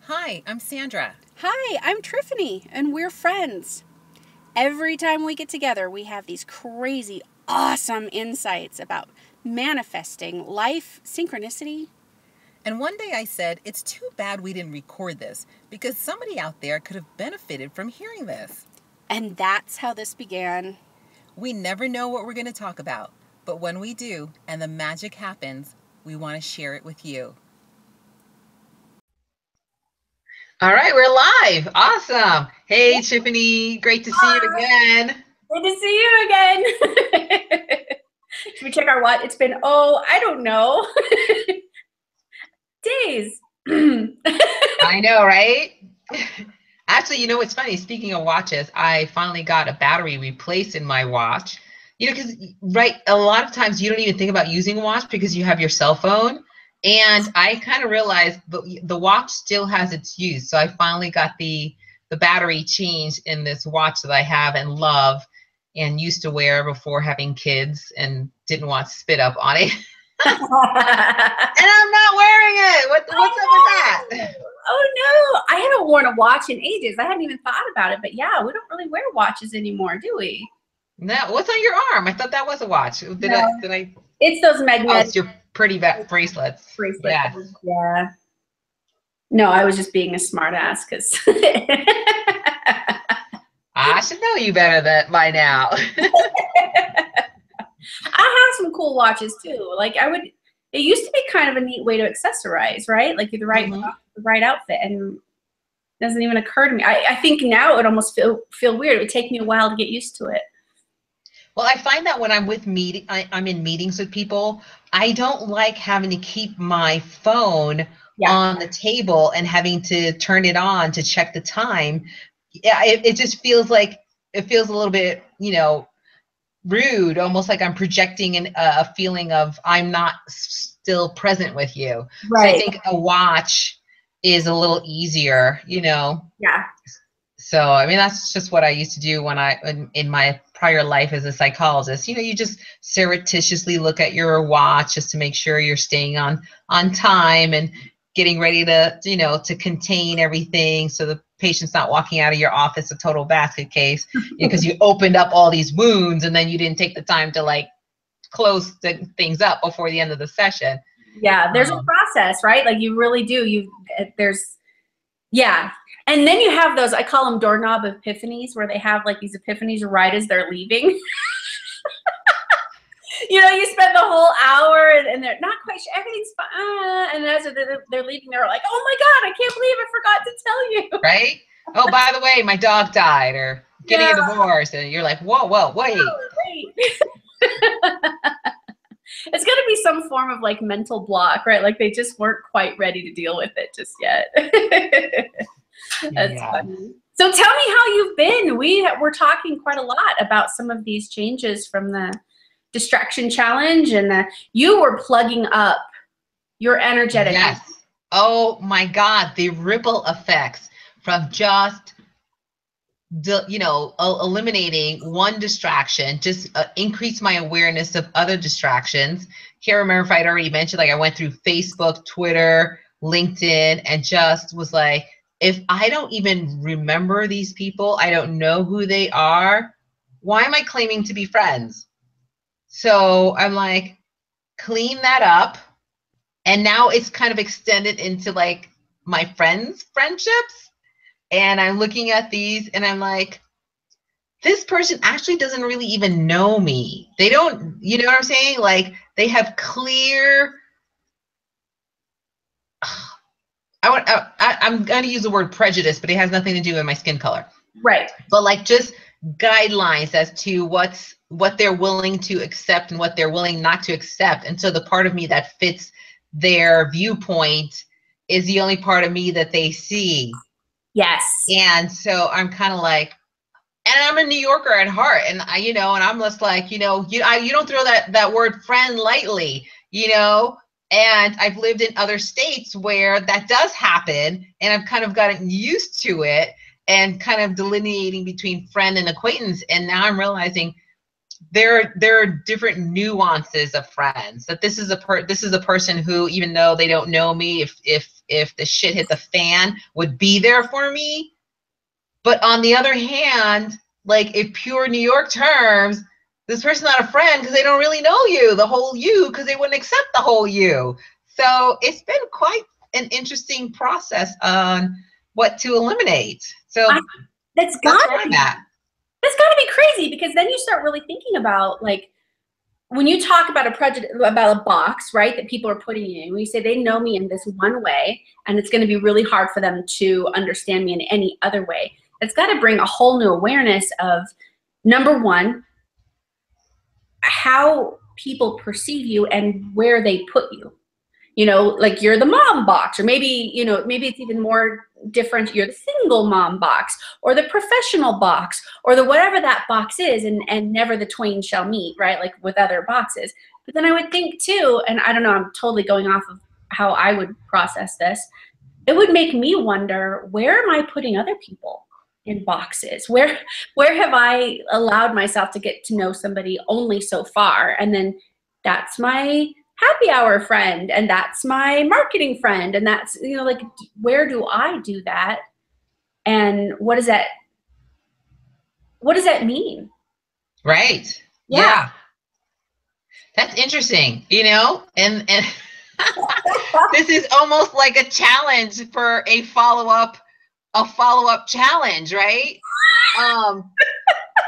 Hi, I'm Sandra. Hi, I'm Triffany, and we're friends. Every time we get together, we have these crazy, awesome insights about manifesting, life, synchronicity. And one day I said, it's too bad we didn't record this because somebody out there could have benefited from hearing this. And that's how this began. We never know what we're going to talk about, but when we do and the magic happens, we want to share it with you. All right, we're live. Awesome. Hey, Tiffany, great to see you again. Good to see you again. Should we check our watch? It's been, I don't know, days. I know, right? Actually, you know what's funny? Speaking of watches, I finally got a battery replaced in my watch. You know, because, right, a lot of times you don't even think about using a watch because you have your cell phone. And I kind of realized the watch still has its use. So I finally got the battery changed in this watch that I have and love and used to wear before having kids and didn't want to spit up on it. And I'm not wearing it. What's up with that? Oh no, I haven't worn a watch in ages. I hadn't even thought about it, but yeah, we don't really wear watches anymore, do we? No, what's on your arm? I thought that was a watch. Did I? It's those Oh, magnetic it's your pretty bracelets. bracelets. Yes. Yeah. No, I was just being a smart ass because I should know you better by now. I have some cool watches too. Like it used to be kind of a neat way to accessorize, right? Like the right outfit, and it doesn't even occur to me. I think now it would almost feel weird. It would take me a while to get used to it. Well, I find that when I'm I'm in meetings with people, I don't like having to keep my phone on the table and having to turn it on to check the time. Yeah, it just feels like it feels a little bit, rude, almost like I'm projecting a feeling of I'm not still present with you. Right. So I think a watch is a little easier, Yeah. So, I mean, that's just what I used to do when in my prior life as a psychologist. You just surreptitiously look at your watch just to make sure you're staying on time and getting ready to, to contain everything so the patient's not walking out of your office a total basket case because you opened up all these wounds and then you didn't take the time to like close things up before the end of the session. Yeah, there's a process, right? Like you really do. Yeah. And then you have those, I call them doorknob epiphanies, where they have like these epiphanies right as they're leaving. You spend the whole hour and they're not quite sure, everything's fine. And as they're leaving, they're like, oh my God, I can't believe I forgot to tell you. Right? Oh, by the way, my dog died, or getting a divorce. And you're like, whoa, wait. It's going to be some form of like mental block, right? Like they just weren't quite ready to deal with it just yet. That's funny. So tell me how you've been. We're talking quite a lot about some of these changes from the distraction challenge, and you were plugging up your energetic. Yes. Oh my God, the ripple effects from just eliminating one distraction just increased my awareness of other distractions. Can't remember if I'd already mentioned, like I went through Facebook, Twitter, LinkedIn, and just was like, if I don't even remember these people, I don't know who they are, why am I claiming to be friends? So I'm like, clean that up. And now it's kind of extended into like my friendships. And I'm looking at these and I'm like, this person actually doesn't really even know me. They don't, you know what I'm saying? Like they have clear, I'm going to use the word prejudice, but it has nothing to do with my skin color. Right. But like just guidelines as to what they're willing to accept and what they're willing not to accept. And so the part of me that fits their viewpoint is the only part of me that they see. Yes. And so I'm kind of like, and I'm a New Yorker at heart, and and I'm just like, you don't throw that word friend lightly, and I've lived in other states where that does happen, and I've kind of gotten used to it and kind of delineating between friend and acquaintance. And now I'm realizing there are different nuances of friends. That this is a person who, even though they don't know me, if the shit hit the fan, would be there for me. But on the other hand, like, if pure New York terms, this person's not a friend because they don't really know you, the whole you, because they wouldn't accept the whole you. So it's been quite an interesting process on what to eliminate. So that's where I'm at. That's got to be crazy, because then you start really thinking about, like, when you talk about about a box, right, that people are putting you in, when you say they know me in this one way, and it's going to be really hard for them to understand me in any other way, it's got to bring a whole new awareness of, number one, how people perceive you and where they put you. You know, like, you're the mom box, or maybe, you know, maybe it's even more different. You're the single mom box, or the professional box, or the whatever that box is, and never the twain shall meet, right? Like with other boxes. But then I would think too, and I don't know, I'm totally going off of how I would process this. It would make me wonder, where am I putting other people in boxes? Where have I allowed myself to get to know somebody only so far? And then that's my happy hour friend, and that's my marketing friend, and that's, you know, like, where do I do that, and what does that mean? Right. Yeah. That's interesting, you know, and this is almost like a challenge for a follow-up challenge, right?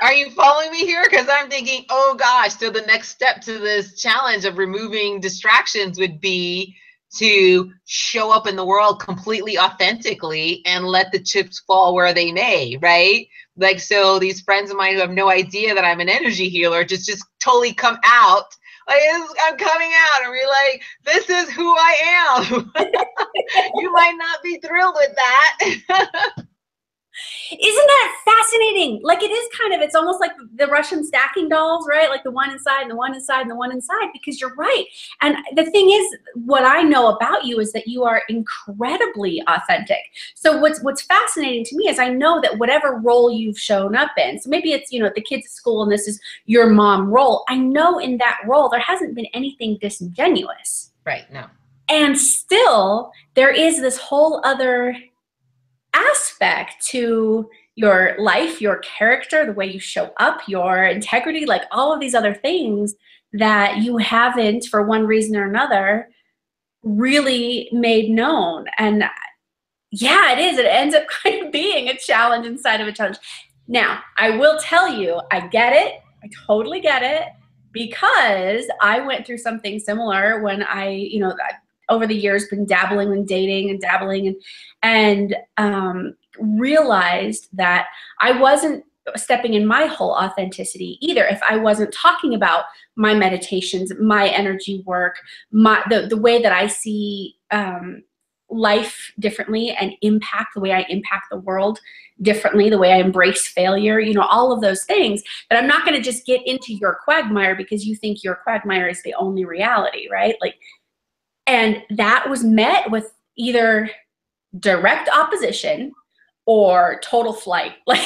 Are you following me here? Because I'm thinking, oh gosh, so the next step to this challenge of removing distractions would be to show up in the world completely authentically and let the chips fall where they may, right? Like, so these friends of mine who have no idea that I'm an energy healer just totally come out. Like, I'm coming out, and we're like, this is who I am. You might not be thrilled with that. Isn't that fascinating? Like, it is kind of, it's almost like the Russian stacking dolls, right? Like the one inside and the one inside and the one inside, because you're right. And the thing is, what I know about you is that you are incredibly authentic. So what's fascinating to me is, I know that whatever role you've shown up in, so maybe it's, you know, the kids at school and this is your mom role, I know in that role there hasn't been anything disingenuous. Right, no. And still, there is this whole other aspect to your life, your character, the way you show up, your integrity, like all of these other things that you haven't, for one reason or another, really made known. And yeah, it is. It ends up kind of being a challenge inside of a challenge. Now, I will tell you, I get it. I totally get it, because I went through something similar when I, you know, over the years been dabbling in dating and dabbling and realized that I wasn't stepping in my whole authenticity either if I wasn't talking about my meditations, my energy work, the way that I see life differently, and the way I impact the world differently, the way I embrace failure, you know, all of those things. That I'm not going to just get into your quagmire because you think your quagmire is the only reality, right? Like, and that was met with either direct opposition or total flight. Like,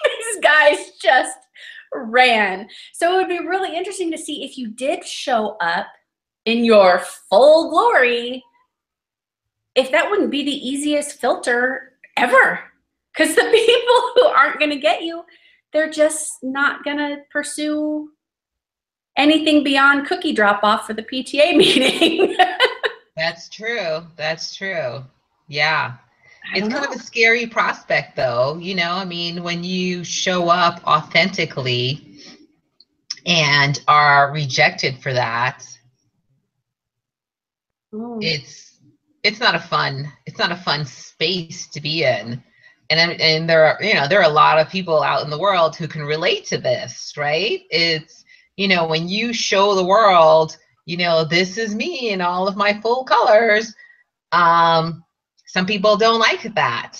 these guys just ran. So it would be really interesting to see if you did show up in your full glory, if that wouldn't be the easiest filter ever. Because the people who aren't going to get you, they're just not going to pursue anything beyond cookie drop off for the PTA meeting. That's true. That's true. Yeah. It's kind of a scary prospect, though. You know, I mean, when you show up authentically and are rejected for that, it's not a fun space to be in. And there are a lot of people out in the world who can relate to this, right? It's, you know, when you show the world, you know, this is me in all of my full colors. Some people don't like that.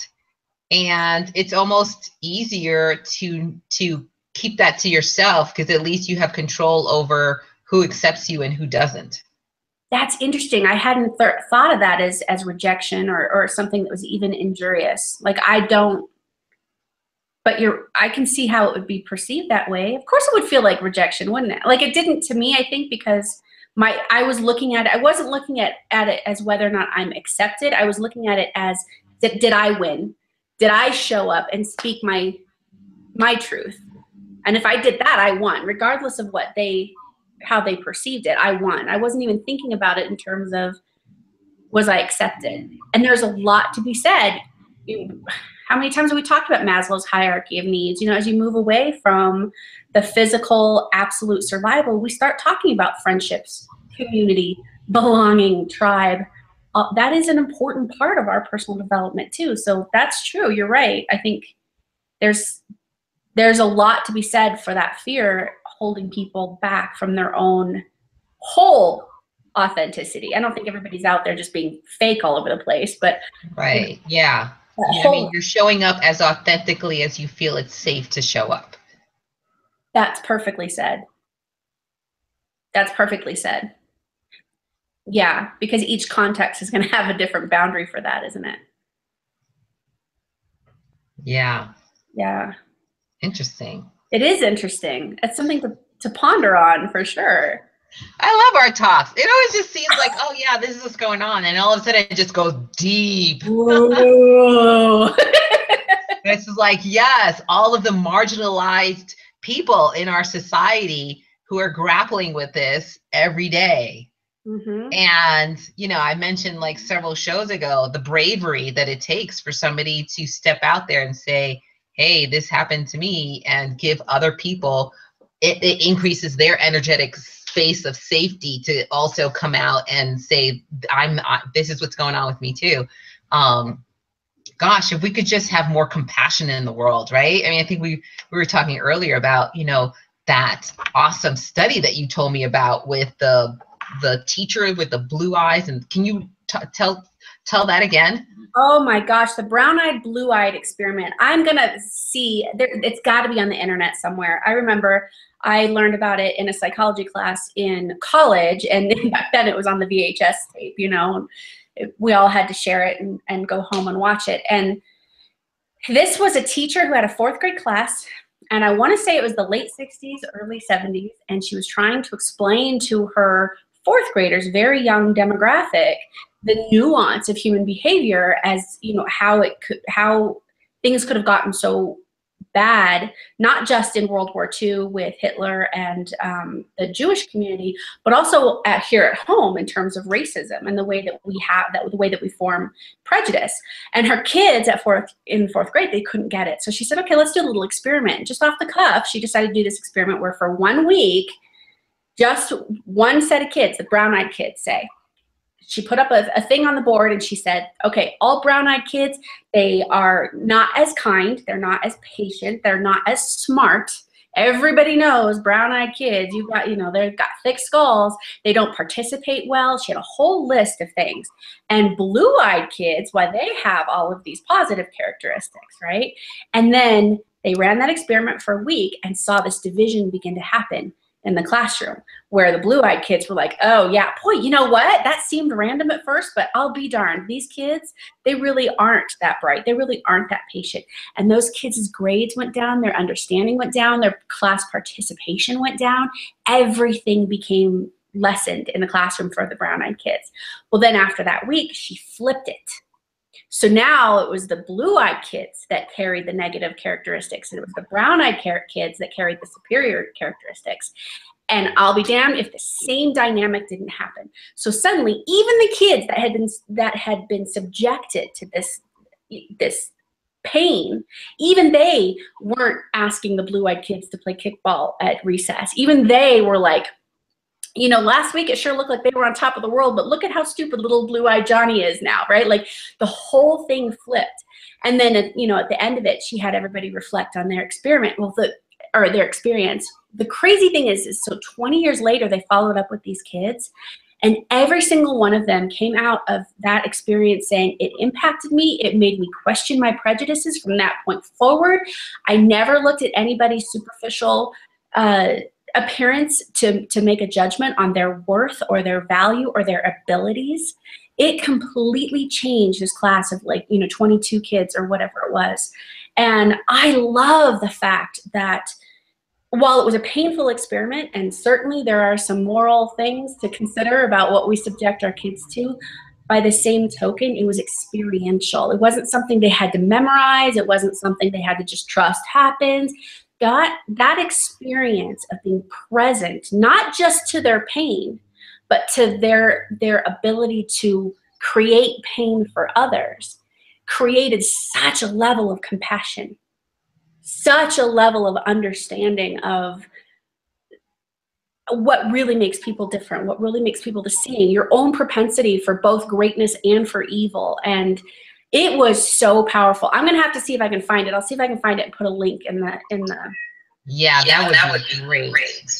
And it's almost easier to keep that to yourself, because at least you have control over who accepts you and who doesn't. That's interesting. I hadn't thought of that as rejection or something that was even injurious. Like, I don't but I can see how it would be perceived that way. Of course it would feel like rejection, wouldn't it? Like it didn't to me, I think, because I was looking at it, I wasn't looking at it as whether or not I'm accepted. I was looking at it as, did I win? Did I show up and speak my truth? And if I did that, I won, regardless of how they perceived it. I won. I wasn't even thinking about it in terms of, was I accepted? And there's a lot to be said. How many times have we talked about Maslow's hierarchy of needs? You know, as you move away from the physical absolute survival, we start talking about friendships, community, belonging, tribe. That is an important part of our personal development too. So that's true. You're right. I think there's a lot to be said for that fear holding people back from their own whole authenticity. I don't think everybody's out there just being fake all over the place, but right. Yeah. I mean, you're showing up as authentically as you feel it's safe to show up. That's perfectly said. That's perfectly said. Yeah, because each context is going to have a different boundary for that, isn't it? Yeah. Yeah. Interesting. It is interesting. It's something to ponder on for sure. I love our talks. It always just seems like, oh yeah, this is what's going on, and all of a sudden it just goes deep. It's like, yes, all of the marginalized people in our society who are grappling with this every day. Mm-hmm. And, you know, I mentioned like several shows ago, the bravery that it takes for somebody to step out there and say, hey, this happened to me, and give other people, it increases their energetic space of safety to also come out and say, this is what's going on with me too. Gosh, if we could just have more compassion in the world, right? I mean, I think we were talking earlier about, you know, that awesome study that you told me about with the teacher with the blue eyes. And can you tell that again? Oh my gosh, the brown-eyed, blue-eyed experiment. I'm gonna see, it's gotta be on the internet somewhere. I remember I learned about it in a psychology class in college, and back then it was on the VHS tape, you know. We all had to share it and go home and watch it. And this was a teacher who had a 4th grade class, and I wanna say it was the late 60s, early 70s, and she was trying to explain to her 4th graders, very young demographic, the nuance of human behavior, as you know, how things could have gotten so bad, not just in World War II with Hitler and the Jewish community, but also here at home in terms of racism and the way that we form prejudice. And her kids in 4th grade, they couldn't get it. So she said, okay, let's do a little experiment. Just off the cuff, she decided to do this experiment where for 1 week, just one set of kids, the brown-eyed kids, say, she put up a thing on the board and she said, okay, all brown-eyed kids, they are not as kind, they're not as patient, they're not as smart. Everybody knows brown-eyed kids, they've got thick skulls, they don't participate well. She had a whole list of things. And blue-eyed kids, why they have all of these positive characteristics, right? And then they ran that experiment for a week and saw this division begin to happen in the classroom, where the blue-eyed kids were like, oh yeah, boy, you know what? That seemed random at first, but I'll be darned. These kids, they really aren't that bright. They really aren't that patient. And those kids' grades went down, their understanding went down, their class participation went down. Everything became lessened in the classroom for the brown-eyed kids. Well, then after that week, she flipped it. So now it was the blue-eyed kids that carried the negative characteristics, and it was the brown-eyed kids that carried the superior characteristics. And I'll be damned if the same dynamic didn't happen. So suddenly, even the kids that had been subjected to this pain, even they weren't asking the blue-eyed kids to play kickball at recess. Even they were like, you know, last week it sure looked like they were on top of the world, but look at how stupid little blue-eyed Johnny is now, right? Like the whole thing flipped. And then, you know, at the end of it, she had everybody reflect on their experiment, their experience. The crazy thing is so 20 years later, they followed up with these kids, and every single one of them came out of that experience saying, it impacted me, it made me question my prejudices from that point forward. I never looked at anybody's superficial appearance to make a judgment on their worth or their value or their abilities. It completely changed this class of 22 kids or whatever it was. And I love the fact that while it was a painful experiment, and certainly there are some moral things to consider about what we subject our kids to, by the same token, it was experiential. It wasn't something they had to memorize. It wasn't something they had to just trust happens. That experience of being present, not just to their pain, but to their ability to create pain for others, created such a level of compassion, such a level of understanding of what really makes people different, what really makes people distinct, your own propensity for both greatness and for evil. And it was so powerful. I'm gonna have to see if I can find it. I'll see if I can find it and put a link in the Yeah, that would be great.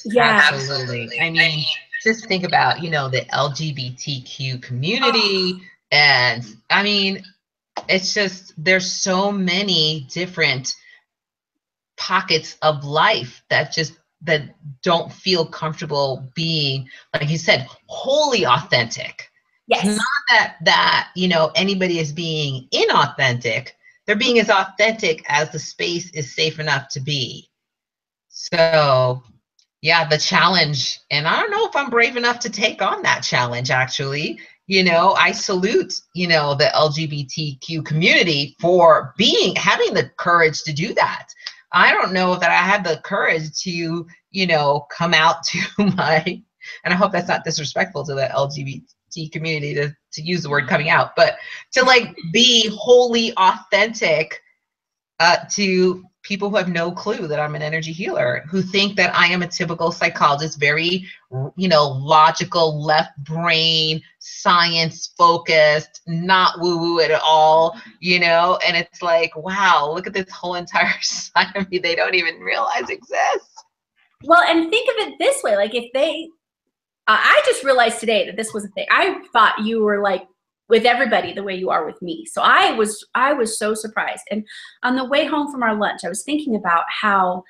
Yeah. Absolutely. I mean, just think about, you know, the LGBTQ community. And I mean, it's just, there's so many different pockets of life that don't feel comfortable being, like you said, wholly authentic. Yes. It's not that you know, anybody is being inauthentic. They're being as authentic as the space is safe enough to be. So yeah, the challenge, and I don't know if I'm brave enough to take on that challenge, actually. You know, I salute, you know, the LGBTQ community for having the courage to do that. I don't know that I had the courage to, you know, come out to and I hope that's not disrespectful to the LGBT community to use the word coming out, but to like be wholly authentic to people who have no clue that I'm an energy healer, who think that I am a typical psychologist, very, you know, logical, left brain, science focused, not woo woo at all, you know? And it's like, wow, look at this whole entire side of me they don't even realize exists. Well, and think of it this way, like if I just realized today that this was a thing. I thought you were like with everybody the way you are with me. So I was so surprised. And on the way home from our lunch, I was thinking about how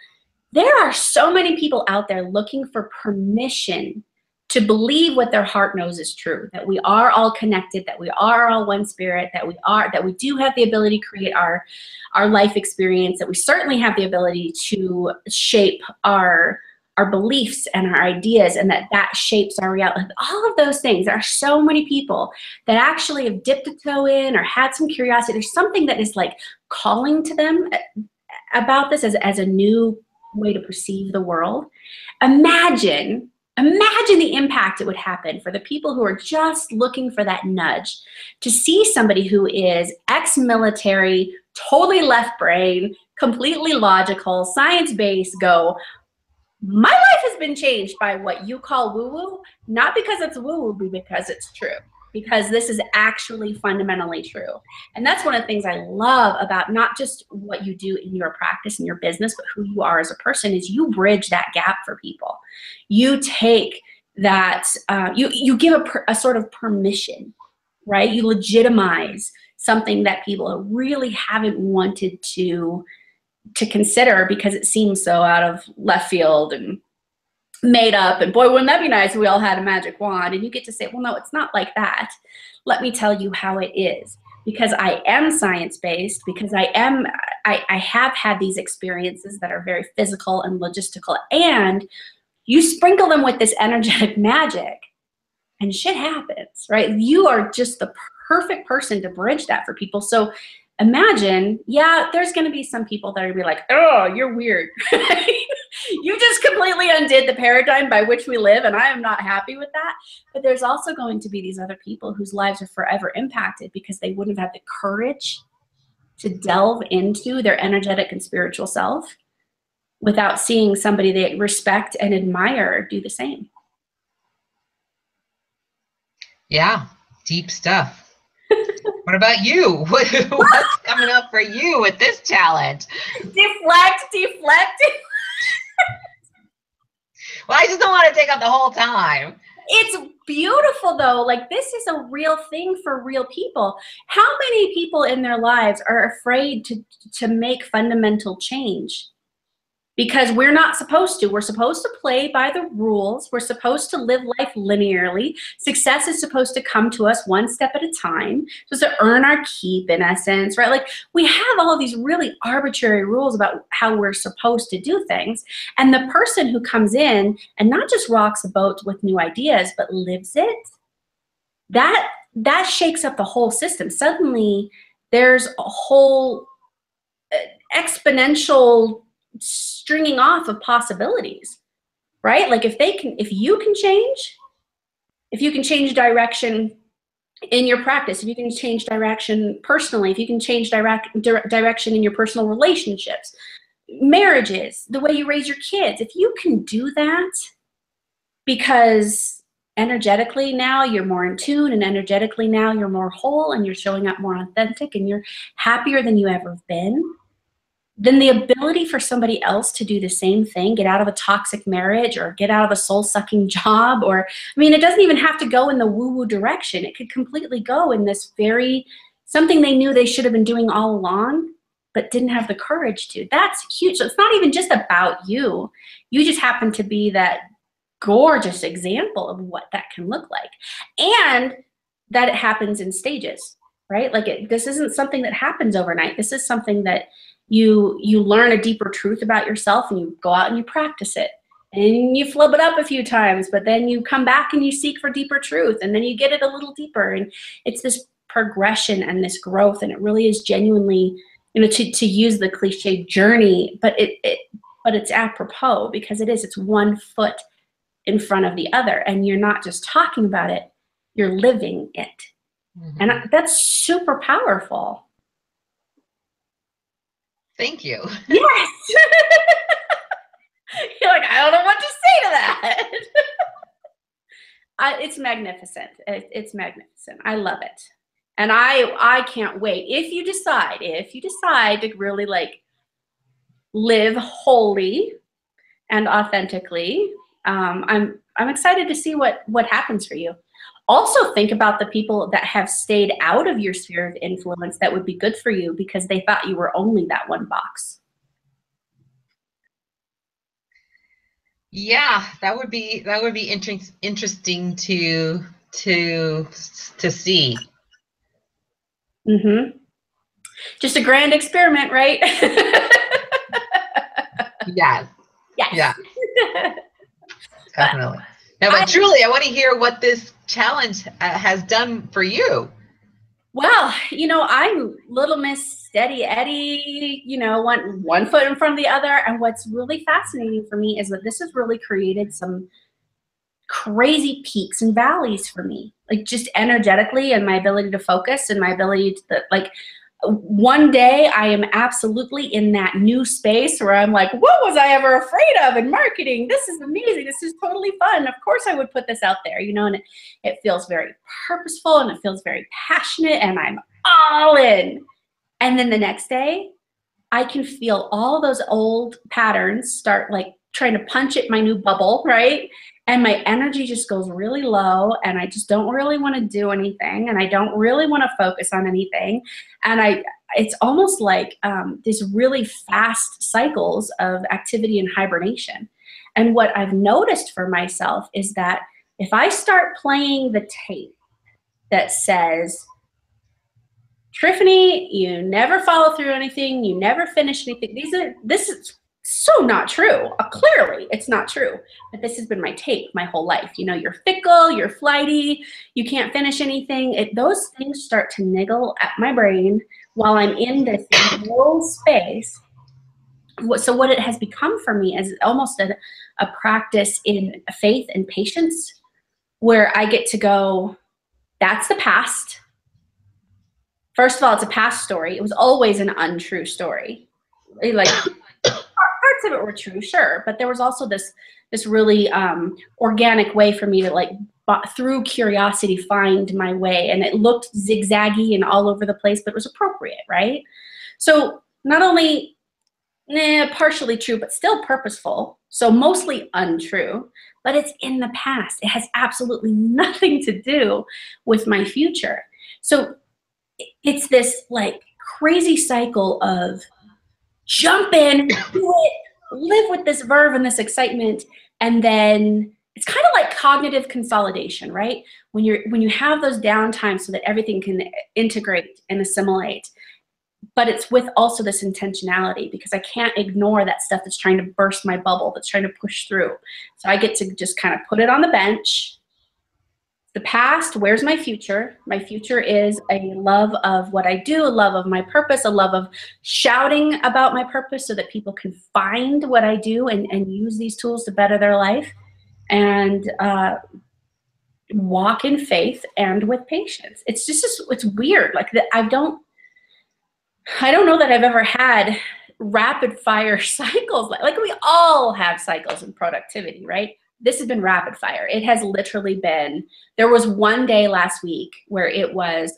there are so many people out there looking for permission to believe what their heart knows is true, that we are all connected, that we are all one spirit, that we do have the ability to create our life experience, that we certainly have the ability to shape our beliefs and our ideas, and that shapes our reality. All of those things. There are so many people that actually have dipped a toe in or had some curiosity. There's something that is like calling to them about this as a new way to perceive the world. Imagine the impact it would happen for the people who are just looking for that nudge to see somebody who is ex-military, totally left brain, completely logical, science-based go, my life has been changed by what you call woo-woo, not because it's woo-woo, but because it's true. Because this is actually fundamentally true. And that's one of the things I love about not just what you do in your practice and your business, but who you are as a person, is you bridge that gap for people. You take that, you give a sort of permission, right? You legitimize something that people really haven't wanted to consider because it seems so out of left field and made up, and boy, wouldn't that be nice if we all had a magic wand. And you get to say, well, no, it's not like that. Let me tell you how it is. Because I am science-based, because I have had these experiences that are very physical and logistical, and you sprinkle them with this energetic magic and shit happens, right? You are just the perfect person to bridge that for people. So imagine, yeah, there's going to be some people that are going to be like, oh, you're weird. You just completely undid the paradigm by which we live, and I am not happy with that. But there's also going to be these other people whose lives are forever impacted because they wouldn't have had the courage to delve into their energetic and spiritual self without seeing somebody they respect and admire do the same. Yeah, deep stuff. What about you? What's coming up for you with this challenge? Deflect. Well, I just don't want to take up the whole time. It's beautiful though. Like, this is a real thing for real people. How many people in their lives are afraid to make fundamental change? because we're not supposed to. We're supposed to play by the rules. We're supposed to live life linearly. Success is supposed to come to us one step at a time, supposed to earn our keep, in essence, right? Like, we have all of these really arbitrary rules about how we're supposed to do things. And the person who comes in and not just rocks the boat with new ideas, but lives it, that shakes up the whole system. Suddenly, there's a whole exponential stringing off of possibilities, right? Like, if you can change direction in your practice, if you can change direction personally, if you can change direction in your personal relationships, marriages, the way you raise your kids, if you can do that, because energetically now you're more in tune, and energetically now you're more whole, and you're showing up more authentic, and you're happier than you ever have been, then the ability for somebody else to do the same thing, get out of a toxic marriage or get out of a soul-sucking job, or, I mean, it doesn't even have to go in the woo-woo direction. It could completely go in this something they knew they should have been doing all along, but didn't have the courage to. That's huge. So it's not even just about you. You just happen to be that gorgeous example of what that can look like. And that it happens in stages, right? Like, this isn't something that happens overnight. This is something that you learn a deeper truth about yourself, and you go out and you practice it, and you flub it up a few times, but then you come back and you seek for deeper truth, and then you get it a little deeper, and it's this progression and this growth. And it really is genuinely, to use the cliche, journey, but it's apropos, because it's one foot in front of the other, and you're not just talking about it, you're living it. Mm-hmm. And that's super powerful. Thank you. Yes. You're like, I don't know what to say to that. It's magnificent. It's magnificent. I love it. And I can't wait. If you decide to really, like, live wholly and authentically, I'm excited to see what happens for you. Also, think about the people that have stayed out of your sphere of influence that would be good for you because they thought you were only that one box. Yeah, that would be interesting to see. Mm-hmm. Just a grand experiment, right? Yes. Yes. Yeah. Definitely. No, but truly, I want to hear what this challenge has done for you. Well, I'm Little Miss Steady Eddie, one foot in front of the other. And what's really fascinating for me is that this has really created some crazy peaks and valleys for me, like, just energetically, and my ability to focus, and my ability to, like, one day I am absolutely in that new space where I'm like, what was I ever afraid of in marketing? This is amazing. This is totally fun. Of course I would put this out there, and it feels very purposeful, and it feels very passionate, and I'm all in. And then the next day, I can feel all those old patterns start, like, trying to punch at my new bubble, right? And my energy just goes really low, and I just don't really want to do anything, and I don't really want to focus on anything. And it's almost like these really fast cycles of activity and hibernation. And what I've noticed for myself is that if I start playing the tape that says, Triffany, you never follow through anything, you never finish anything, this is so not true. Clearly, it's not true. But this has been my tape my whole life. You're fickle, you're flighty, you can't finish anything. Those things start to niggle at my brain while I'm in this low space. So what it has become for me is almost a practice in faith and patience, where I get to go, that's the past. First of all, it's a past story. It was always an untrue story. Like, parts of it were true, sure, but there was also this really organic way for me to, like, through curiosity, find my way. And it looked zigzaggy and all over the place, but it was appropriate, right? So not only partially true, but still purposeful. So mostly untrue, but it's in the past. It has absolutely nothing to do with my future. So it's this, like, crazy cycle of jump in, do it, live with this verve and this excitement. And then it's kind of like cognitive consolidation, right? When you have those downtimes so that everything can integrate and assimilate, but it's with also this intentionality, because I can't ignore that stuff that's trying to burst my bubble, that's trying to push through. So I get to just kind of put it on the bench. The past, where's my future? My future is a love of what I do, a love of my purpose, a love of shouting about my purpose so that people can find what I do and use these tools to better their life, and walk in faith and with patience. It's just, it's weird. Like that, I don't know that I've ever had rapid fire cycles. Like we all have cycles in productivity, right? This has been rapid fire. It has literally been, there was one day last week where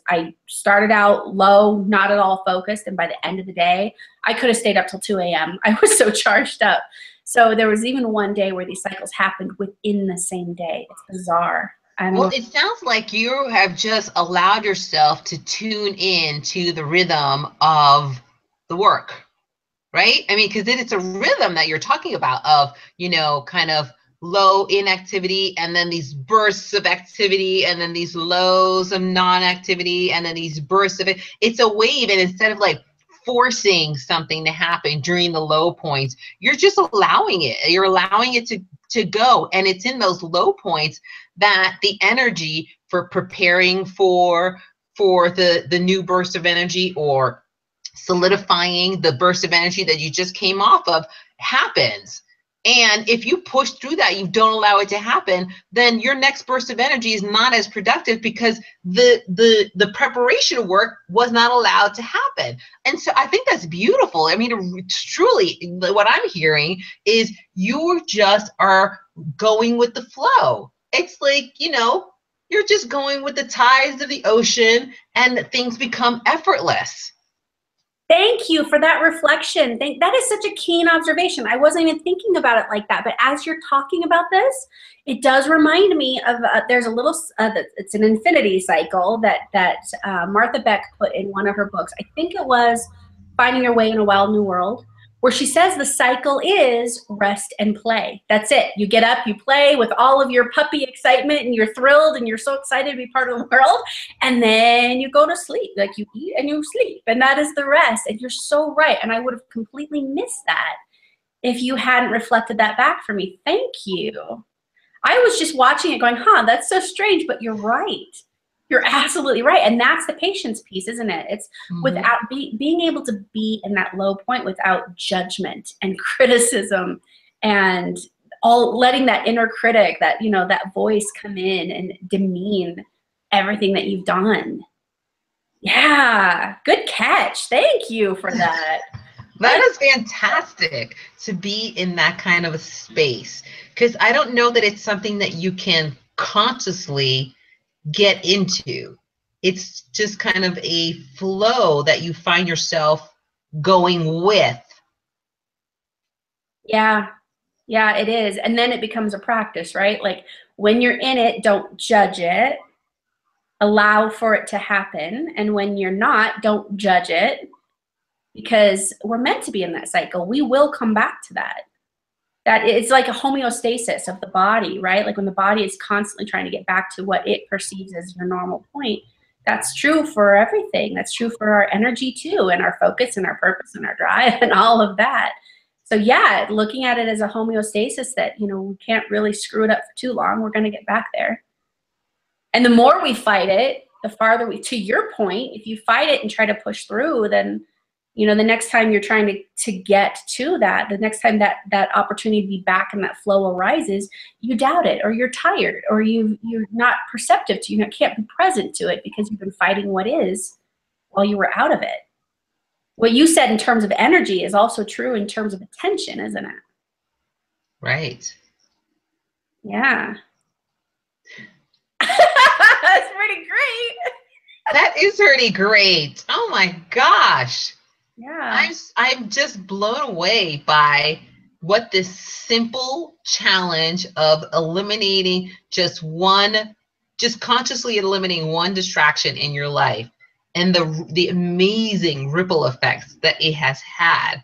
I started out low, not at all focused. And by the end of the day, I could have stayed up till 2 a.m. I was so charged up. So there was even one day where these cycles happened within the same day. It's bizarre. Well, it sounds like you have just allowed yourself to tune in to the rhythm of the work, right? I mean, because it's a rhythm that you're talking about of, kind of low inactivity, and then these bursts of activity, and then these lows of non-activity, and then these bursts of it. It's a wave, and instead of like forcing something to happen during the low points, you're just allowing it. You're allowing it to go, and it's in those low points that the energy for preparing for the new burst of energy, or solidifying the burst of energy that you just came off of, happens. And if you push through that, you don't allow it to happen, then your next burst of energy is not as productive, because the preparation work was not allowed to happen. And so I think that's beautiful. I mean, truly, what I'm hearing is you just are going with the flow. It's like, you're just going with the tides of the ocean, and things become effortless. Thank you for that reflection. That is such a keen observation. I wasn't even thinking about it like that. But as you're talking about this, it does remind me of there's a little. It's an infinity cycle that Martha Beck put in one of her books. I think it was Finding Your Way in a Wild New World, where she says the cycle is rest and play. That's it. You get up, you play with all of your puppy excitement, and you're thrilled, and you're so excited to be part of the world. And then you go to sleep, like you eat and you sleep, and that is the rest. And you're so right. And I would have completely missed that if you hadn't reflected that back for me. Thank you. I was just watching it going, that's so strange, but you're right. You're absolutely right. And that's the patience piece, isn't it? It's without being able to be in that low point without judgment and criticism, and all letting that inner critic, that, that voice come in and demean everything that you've done. Yeah. Good catch. Thank you for that. That is fantastic to be in that kind of a space, because I don't know that it's something that you can consciously get into. It's just kind of a flow that you find yourself going with. Yeah, it is. And then it becomes a practice, right? Like when you're in it, don't judge it. Allow for it to happen. And when you're not, don't judge it, because we're meant to be in that cycle. We will come back to that. That it's like a homeostasis of the body, right? Like when the body is constantly trying to get back to what it perceives as your normal point. That's true for everything. That's true for our energy too, and our focus and our purpose and our drive and all of that. So yeah, looking at it as a homeostasis that, we can't really screw it up for too long. We're going to get back there. And the more we fight it, the farther to your point, if you fight it and try to push through, then the next time you're trying to get to that, the next time that opportunity to be back in that flow arises, you doubt it, or you're tired, or you're not perceptive to, can't be present to it because you've been fighting what is while you were out of it. What you said in terms of energy is also true in terms of attention, isn't it? Right. Yeah. That's pretty great. That is pretty great. Oh my gosh. Yeah. I'm just blown away by what this simple challenge of eliminating just consciously eliminating one distraction in your life, and the amazing ripple effects that it has had.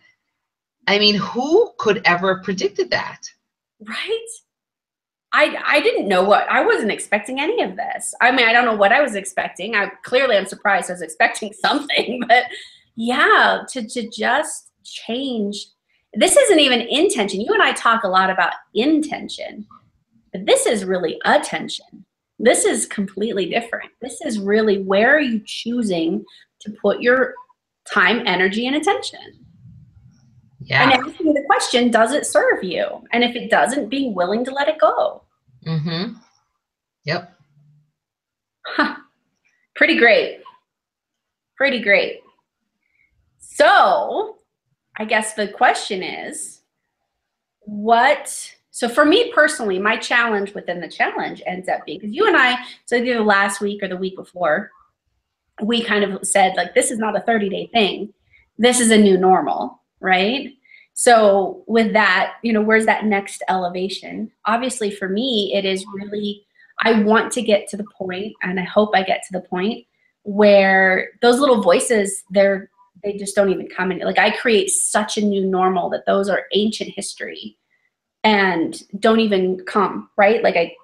I mean, who could ever have predicted that? Right? I didn't know I wasn't expecting any of this. I mean, I don't know what I was expecting. I'm surprised I was expecting something, but yeah, to just change. This isn't even intention. You and I talk a lot about intention, but this is really attention. This is completely different. This is really, where are you choosing to put your time, energy, and attention? Yeah. And asking the question, does it serve you? And if it doesn't, being willing to let it go. Mm-hmm. Yep. Huh. Pretty great. Pretty great. So I guess the question is, so for me personally, my challenge within the challenge ends up being, because you and I, so either last week or the week before, we kind of said, like, this is not a 30-day thing. This is a new normal, right? So with that, where's that next elevation? Obviously for me, it is really, I want to get to the point, and I hope I get to the point where those little voices, they just don't even come in. Like, I create such a new normal that those are ancient history and don't even come, right? Like,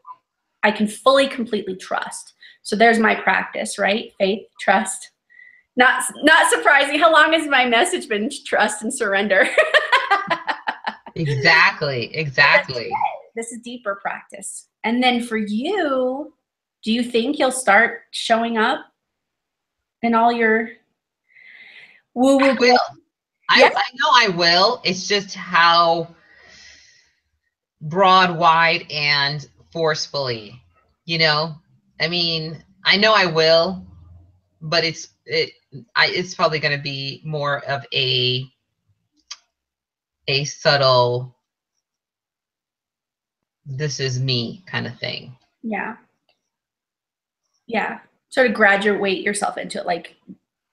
I can fully, completely trust. So there's my practice, right? Faith, trust. Not surprising. How long has my message been trust and surrender? Exactly. This is deeper practice. And then for you, do you think you'll start showing up in all your woo-woo? I will. Yeah. I know I will. It's just how broad, wide, and forcefully, I mean, I know I will, but it's probably going to be more of a subtle, this is me kind of thing. Yeah. Yeah. Sort of graduate yourself into it, like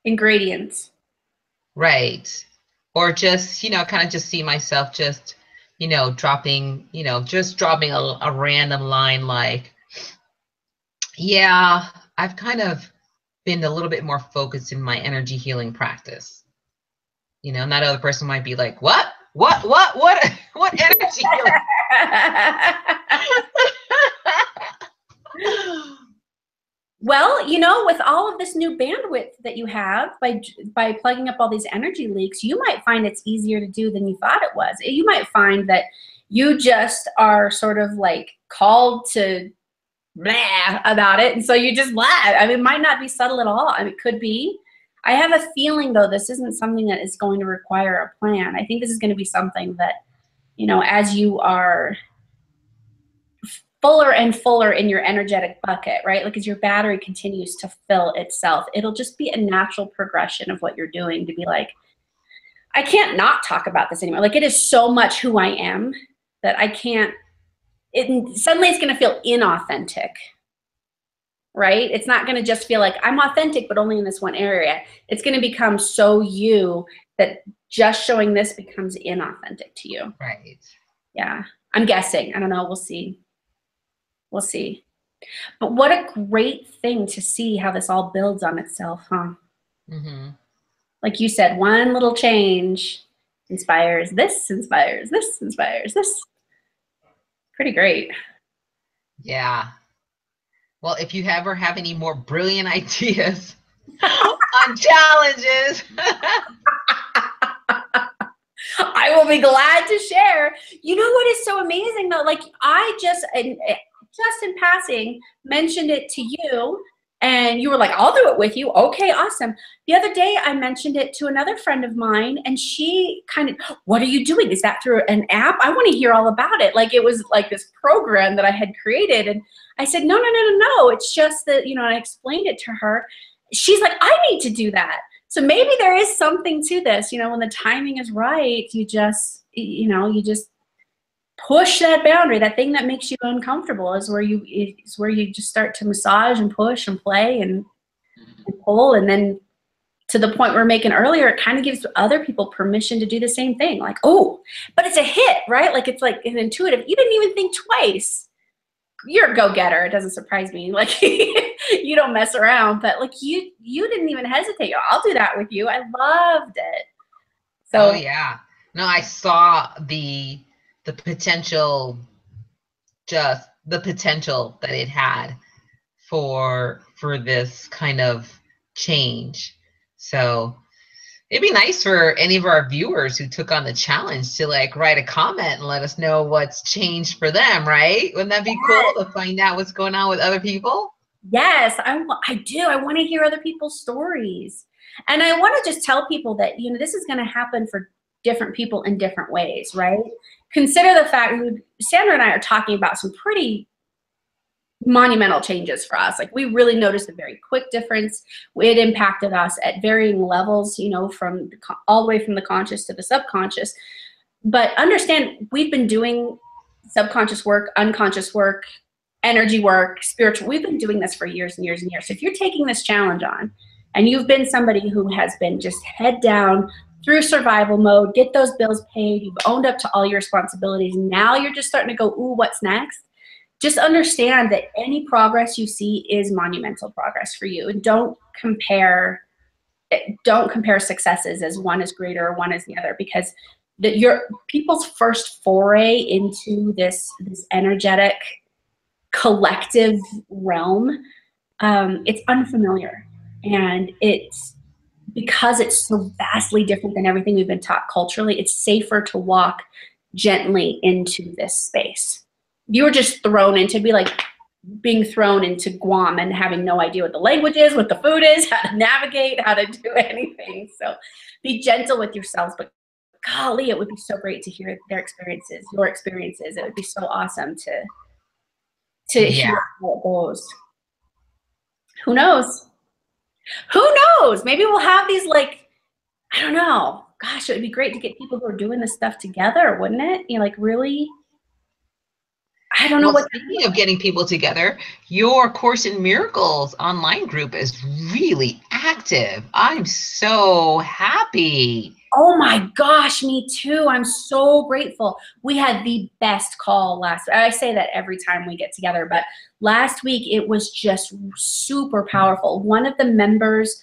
ingredients. Right. Or just, kind of just see myself just, dropping, just dropping a random line like, yeah, I've kind of been a little bit more focused in my energy healing practice. And that other person might be like, what energy healing? Well, with all of this new bandwidth that you have by plugging up all these energy leaks, you might find it's easier to do than you thought it was. You might find that you just are sort of like called to blah about it, and so you just blah. I mean, it might not be subtle at all. I mean, it could be. I have a feeling, though, this isn't something that is going to require a plan. I think this is going to be something that, as you are fuller and fuller in your energetic bucket, right? Like, as your battery continues to fill itself, it'll just be a natural progression of what you're doing to be like, I can't not talk about this anymore. Like, it is so much who I am that I can't, suddenly it's going to feel inauthentic, right? It's not going to just feel like I'm authentic, but only in this one area. It's going to become so you that just showing this becomes inauthentic to you. Right. Yeah. I'm guessing. I don't know. We'll see. We'll see. But what a great thing to see how this all builds on itself, huh? Mm-hmm. Like you said, one little change inspires this, inspires this, inspires this. Pretty great. Yeah. Well, if you ever have any more brilliant ideas on challenges, I will be glad to share. You know what is so amazing though? Like, I just in passing mentioned it to you, and you were like, I'll do it with you. Okay, awesome. The other day I mentioned it to another friend of mine, and she kind of, what are you doing? Is that through an app? I want to hear all about it. Like, it was like this program that I had created. And I said, no. It's just that, I explained it to her. She's like, I need to do that. So maybe there is something to this, when the timing is right, you just push that boundary. That thing that makes you uncomfortable is where you just start to massage and push and play and pull. And then to the point we were making earlier, it kind of gives other people permission to do the same thing. Like, oh, but it's a hit, right? Like, it's like an intuitive. You didn't even think twice. You're a go-getter. It doesn't surprise me. Like, you don't mess around, but like you didn't even hesitate. I'll do that with you. I loved it. So, oh yeah. No, I saw the potential, just the potential that it had for this kind of change. So it'd be nice for any of our viewers who took on the challenge to like write a comment and let us know what's changed for them, right? Wouldn't that be cool to find out what's going on with other people? Yes, I do. I want to hear other people's stories. And I want to just tell people that, you know, this is going to happen for different people in different ways, right? Consider the fact, Sandra and I are talking about some pretty monumental changes for us. Like, we really noticed a very quick difference. It impacted us at varying levels, you know, from all the way from the conscious to the subconscious. But understand, we've been doing subconscious work, unconscious work, energy work, spiritual. We've been doing this for years and years and years. So if you're taking this challenge on and you've been somebody who has been just head down through survival mode, get those bills paid, you've owned up to all your responsibilities, now you're just starting to go, ooh, what's next? Just understand that any progress you see is monumental progress for you. And don't compare successes as one is greater or one is the other, because your people's first foray into this energetic collective realm, it's unfamiliar, and it's because it's so vastly different than everything we've been taught culturally. It's safer to walk gently into this space. You were just thrown into, be like being thrown into Guam and having no idea what the language is, what the food is, how to navigate, how to do anything. So be gentle with yourselves, but golly, it would be so great to hear their experiences, your experiences. It would be so awesome to hear how it goes. Who knows? Who knows? Maybe we'll have these, like, I don't know. Gosh, it would be great to get people who are doing this stuff together, wouldn't it? You know, like, really, I don't know what. Speaking of getting people together, your Course in Miracles online group is really active. I'm so happy. Oh my gosh, me too. I'm so grateful. We had the best call last week. I say that every time we get together, but last week it was just super powerful. One of the members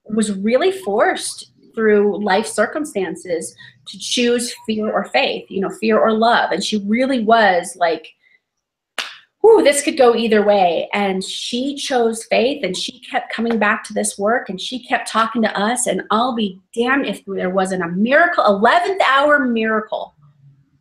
was really forced through life circumstances to choose fear or faith, you know, fear or love. And she really was like, ooh, this could go either way. And she chose faith, and she kept coming back to this work, and she kept talking to us, and I'll be damned if there wasn't a miracle, 11th hour miracle.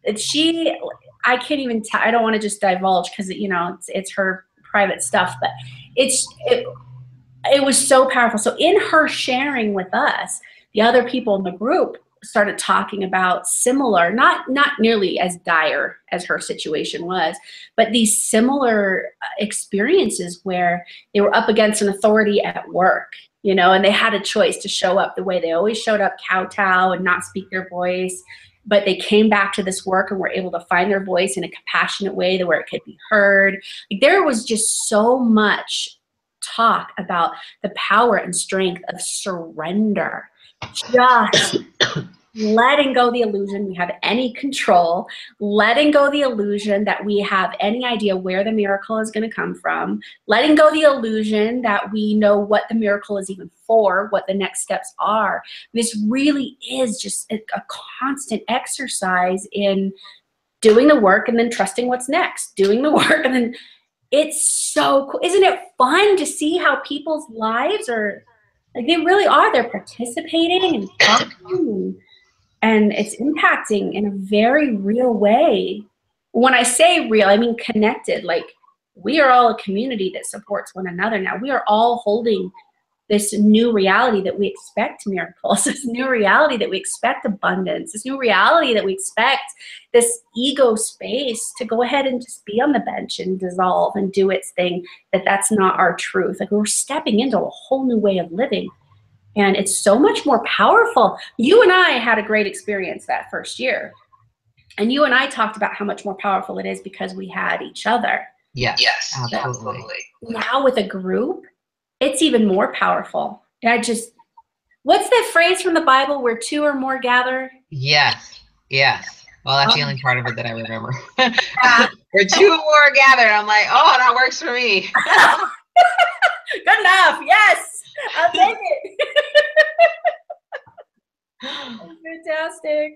I can't even tell, I don't want to just divulge because, you know, it's her private stuff, but it was so powerful. So in her sharing with us, the other people in the group started talking about similar, not nearly as dire as her situation was, but these similar experiences where they were up against an authority at work, you know, and they had a choice to show up the way they always showed up, kowtow and not speak their voice. But they came back to this work and were able to find their voice in a compassionate way where it could be heard. Like, there was just so much talk about the power and strength of surrender. Just letting go the illusion we have any control, letting go the illusion that we have any idea where the miracle is going to come from, letting go the illusion that we know what the miracle is even for, what the next steps are. This really is just a constant exercise in doing the work and then trusting what's next, doing the work, and then it's so cool. Isn't it fun to see how people's lives are, like, they really are, they're participating and talking, and it's impacting in a very real way. When I say real, I mean connected. Like, we are all a community that supports one another now. We are all holding this new reality that we expect miracles, this new reality that we expect abundance, this new reality that we expect this ego space to go ahead and just be on the bench and dissolve and do its thing, that's not our truth. Like, we're stepping into a whole new way of living. And it's so much more powerful. You and I had a great experience that first year. And you and I talked about how much more powerful it is because we had each other. Yes, absolutely. Now with a group, it's even more powerful. What's that phrase from the Bible where two or more gather? Yes. Well, that's the only part of it that I remember. Where two or more gather, I'm like, oh, that works for me. Good enough. Yes, I'll take it. fantastic.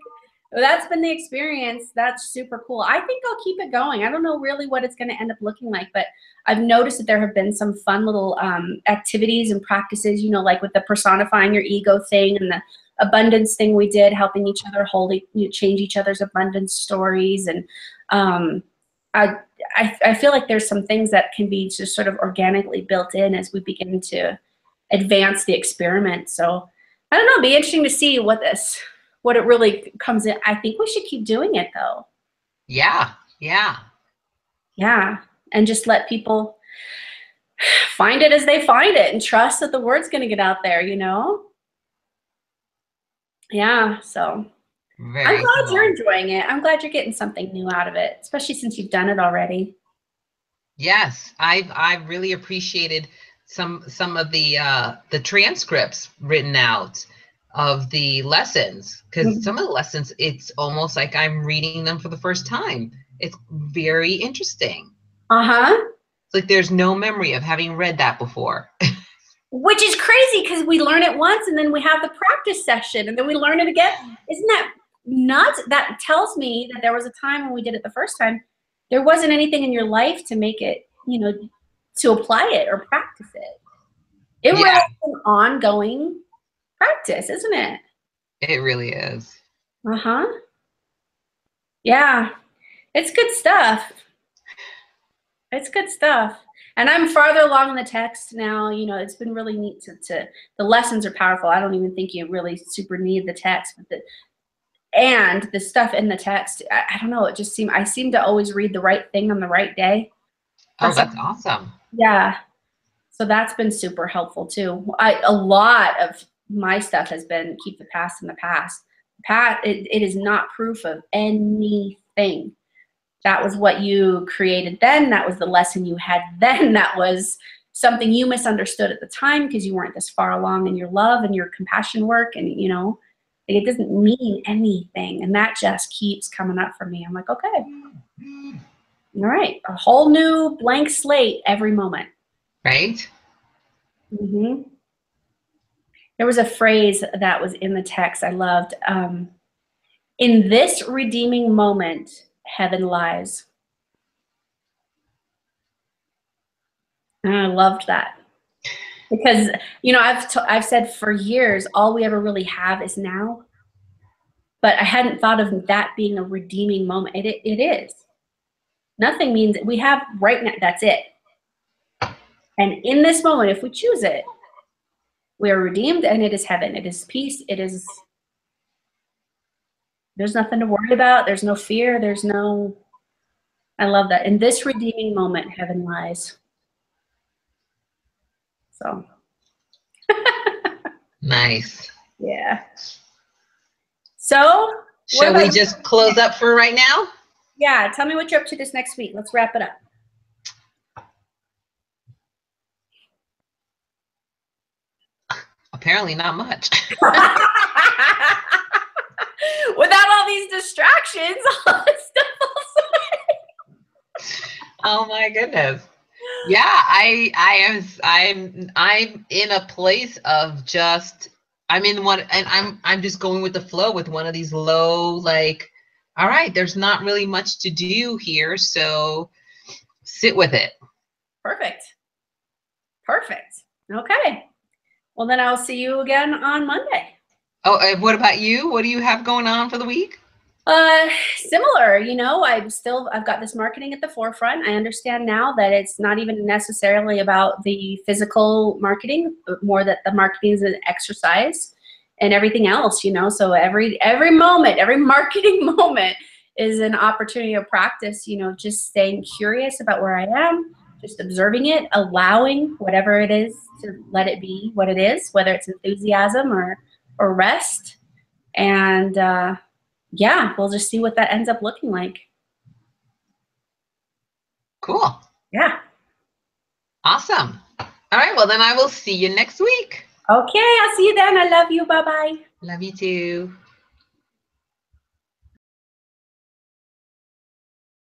Well, that's been the experience. That's super cool. I think I'll keep it going. I don't know really what it's going to end up looking like, but I've noticed that there have been some fun little activities and practices, you know, like with the personifying your ego thing and the abundance thing we did, helping each other change each other's abundance stories. And I feel like there's some things that can be just sort of organically built in as we begin to advance the experiment. So I don't know, it'd be interesting to see what it really comes in. I think we should keep doing it though. Yeah. Yeah. Yeah. And just let people find it as they find it and trust that the word's going to get out there, you know? Yeah. So Very I'm glad cool. you're enjoying it. I'm glad you're getting something new out of it, especially since you've done it already. Yes, I've really appreciated some of the transcripts written out of the lessons, because some of the lessons, it's almost like I'm reading them for the first time. It's very interesting. It's like there's no memory of having read that before. Which is crazy because we learn it once and then we have the practice session and then we learn it again. Isn't that nuts? That tells me that there was a time when we did it the first time, there wasn't anything in your life to make it, you know, to apply it or practice it. It really is an ongoing practice, isn't it? It really is. Yeah, it's good stuff. It's good stuff. And I'm farther along in the text now. You know, it's been really neat to the lessons are powerful. I don't even think you really super need the text, but and the stuff in the text, I don't know, I seem to always read the right thing on the right day. Oh, that's awesome. Yeah. So that's been super helpful too. A lot of my stuff has been keep the past in the past. It is not proof of anything. That was what you created then. That was the lesson you had then. That was something you misunderstood at the time because you weren't this far along in your love and your compassion work. And, you know, it doesn't mean anything. And that just keeps coming up for me. I'm like, okay, all right. A whole new blank slate every moment. Right? There was a phrase that was in the text I loved. In this redeeming moment, heaven lies. And I loved that. Because, you know, I've said for years, all we ever really have is now. But I hadn't thought of that being a redeeming moment. It is. Nothing means we have right now. That's it. And in this moment, if we choose it, we are redeemed and it is heaven. It is peace. There's nothing to worry about. There's no fear. I love that. In this redeeming moment, heaven lies. So. Nice. Yeah. So. Shall we just close up for right now? Yeah. Tell me what you're up to this next week. Let's wrap it up. Apparently not much. Without all these distractions, all this stuff. Oh my goodness. Yeah, I'm in a place of just I'm just going with the flow with one of these low, like, all right, there's not really much to do here, so sit with it. Perfect. Okay. Well, then I'll see you again on Monday. Oh, and what about you? What do you have going on for the week? Similar, you know, I've got this marketing at the forefront. I understand now that it's not even necessarily about the physical marketing, but more that the marketing is an exercise and everything else, you know, so every moment, every marketing moment is an opportunity to practice, you know, just staying curious about where I am, just observing it, allowing whatever it is to let it be what it is, whether it's enthusiasm or rest. And, yeah, we'll just see what that ends up looking like. Cool. Yeah. Awesome. All right, well, then I will see you next week. Okay, I'll see you then. I love you. Bye-bye. Love you too.